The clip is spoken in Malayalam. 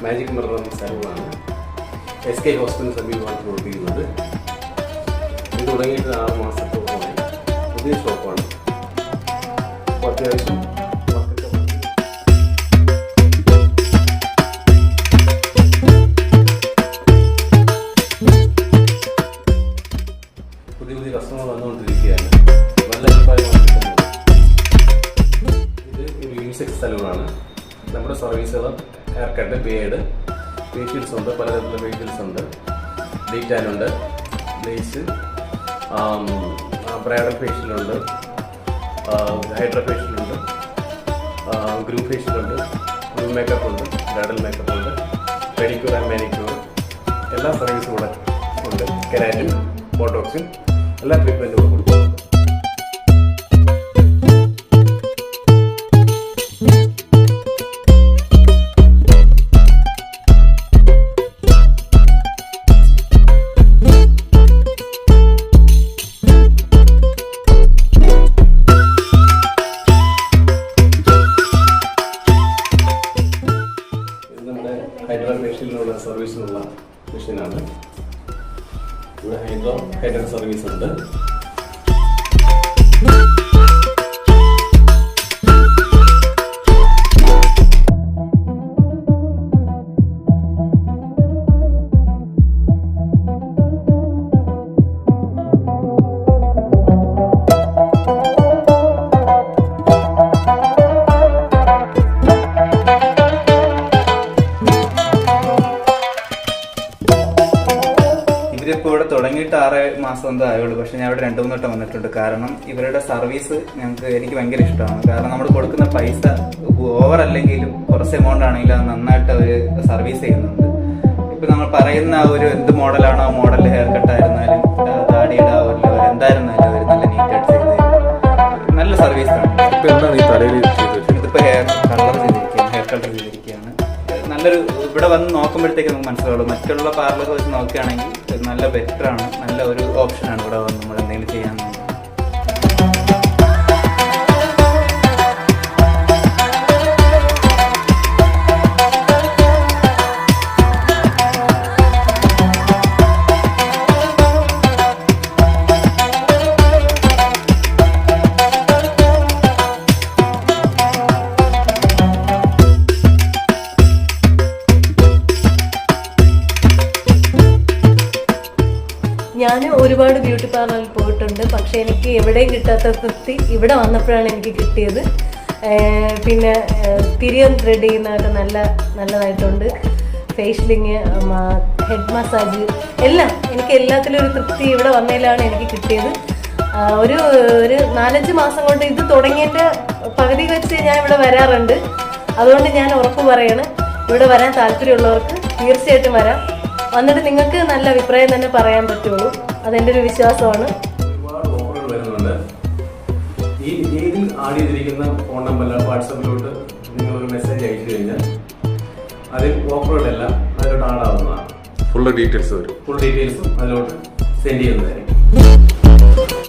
മാജിക് മിറർ എന്ന സ്ഥലമാണ് SK ഹോസ്പിറ്റലിന് സമീപമാണ് പ്രവർത്തിക്കുന്നത്. ഇത് തുടങ്ങിയിട്ട് 6 മാസത്തോളമായി. പുതിയ ഷോപ്പാണ്. അപ്പോൾ അത്യാവശ്യം പുതിയ കസ്റ്റമർ വന്നുകൊണ്ടിരിക്കുകയാണ്. നല്ല അഭിപ്രായമാണ് കിട്ടുന്നത്. ഇത് ഒരു യൂണിസെക്സ് സ്ഥലമാണ്. നമ്മുടെ സർവീസുകൾ ഹെയർ കട്ട്, ബിയേഡ്, ഫേഷ്യൽസ് ഉണ്ട്. പലതരത്തിലുള്ള ഫേഷ്യൽസ് ഉണ്ട്. ഡീറ്റാനുണ്ട്, ബ്ലേസ്, ബ്രൈഡൽ ഫേഷ്യലുണ്ട്, ഹൈഡ്ര ഫേഷ്യലുണ്ട്, ഗ്രൂം ഫേഷ്യലുണ്ട്, ഗ്രൂം മേക്കപ്പ് ഉണ്ട്, ബ്രൈഡൽ മേക്കപ്പ് ഉണ്ട്, പെഡിക്യൂർ ആൻഡ് മാനിക്യൂർ എല്ലാ സർവീസും കൂടെ ഉണ്ട്. കെരാറ്റിൻ, ബോട്ടോക്സിൻ എല്ലാ ട്രീറ്റ്മെൻറ്റും കൊടുക്കും. നമ്മുടെ ഹൈഡ്ര ഫേഷ്യലിനുള്ള സർവീസിനുള്ള മെഷീനാണ്. ഇവിടെ ഹൈഡ്ര സർവീസ് ഉണ്ട്. ഇതിപ്പോൾ ഇവിടെ തുടങ്ങിയിട്ട് 6 മാസം എന്തോ ആയുള്ളൂ. പക്ഷെ ഞാൻ ഇവിടെ 2-3 വട്ടം വന്നിട്ടുണ്ട്. കാരണം ഇവരുടെ സർവീസ് എനിക്ക് ഭയങ്കര ഇഷ്ടമാണ്. കാരണം നമ്മൾ കൊടുക്കുന്ന പൈസ ഓവർ അല്ലെങ്കിലും കുറച്ച് എമൗണ്ട് ആണെങ്കിലും അത് നന്നായിട്ട് അവർ സർവീസ് ചെയ്യുന്നുണ്ട്. ഇപ്പൊ നമ്മൾ പറയുന്ന ഒരു എന്ത് മോഡലാണോ ആ മോഡൽ ഹെയർ കട്ട് ആയിരുന്നാലും താടിയുടെ എന്തായിരുന്നാലും അവർ നല്ല നീറ്റായിട്ട് ചെയ്ത് തരും. നല്ല സർവീസാണ്. ഇതിപ്പോ ഹെയർ കളർ ചെയ്തിരിക്കുകയാണ്, ഹെയർ കളർ ചെയ്തിരിക്കുകയാണ്. നല്ലൊരു ഇവിടെ വന്ന് നോക്കുമ്പോഴത്തേക്ക് നമുക്ക് മനസ്സിലാവുള്ളൂ. മറ്റുള്ള പാർലർ വെച്ച് നോക്കുകയാണെങ്കിൽ നല്ല ബെറ്ററാണ്, നല്ല ഒരു ഓപ്ഷനാണ് ഇവിടെ വന്ന് നമ്മൾ എന്തെങ്കിലും ചെയ്യാൻ. ഞാൻ ഒരുപാട് ബ്യൂട്ടി പാർലറിൽ പോയിട്ടുണ്ട്. പക്ഷേ എനിക്ക് എവിടെയും കിട്ടാത്ത തൃപ്തി ഇവിടെ വന്നപ്പോഴാണ് എനിക്ക് കിട്ടിയത്. പിന്നെ പിരിയം ത്രെഡ് ചെയ്യുന്നതൊക്കെ നല്ലതായിട്ടുണ്ട്. ഫേഷ്യലിങ്, ഹെഡ് മസാജ് എല്ലാം എനിക്ക് എല്ലാത്തിലും ഒരു തൃപ്തി ഇവിടെ വന്നതിലാണ് എനിക്ക് കിട്ടിയത്. ഒരു 4-5 മാസം കൊണ്ട് ഇത് തുടങ്ങിയതിൻ്റെ പകുതി വെച്ച് ഞാൻ ഇവിടെ വരാറുണ്ട്. അതുകൊണ്ട് ഞാൻ ഉറപ്പ് പറയാണ്, ഇവിടെ വരാൻ താല്പര്യമുള്ളവർക്ക് തീർച്ചയായിട്ടും വരാം. വന്നിട്ട് നിങ്ങൾക്ക് നല്ല അഭിപ്രായം തന്നെ പറയാൻ പറ്റുള്ളൂ. അതെൻ്റെ ഒരു വിശ്വാസമാണ്. ഒരുപാട് ഓഫറുകൾ വരുന്നുണ്ട്. ഈ രീതിയിൽ ആഡ് ചെയ്തിരിക്കുന്ന ഫോൺ നമ്പറിൽ വാട്സാപ്പിലോട്ട് നിങ്ങളൊരു മെസ്സേജ് അയച്ചു കഴിഞ്ഞാൽ അതിൽ ഓഫറുകളെല്ലാം അതിലോട്ട് ആഡ് ആവുന്നതാണ്. ഫുൾ ഡീറ്റെയിൽസും അതിലോട്ട് സെൻഡ് ചെയ്യുന്നതായിരിക്കും.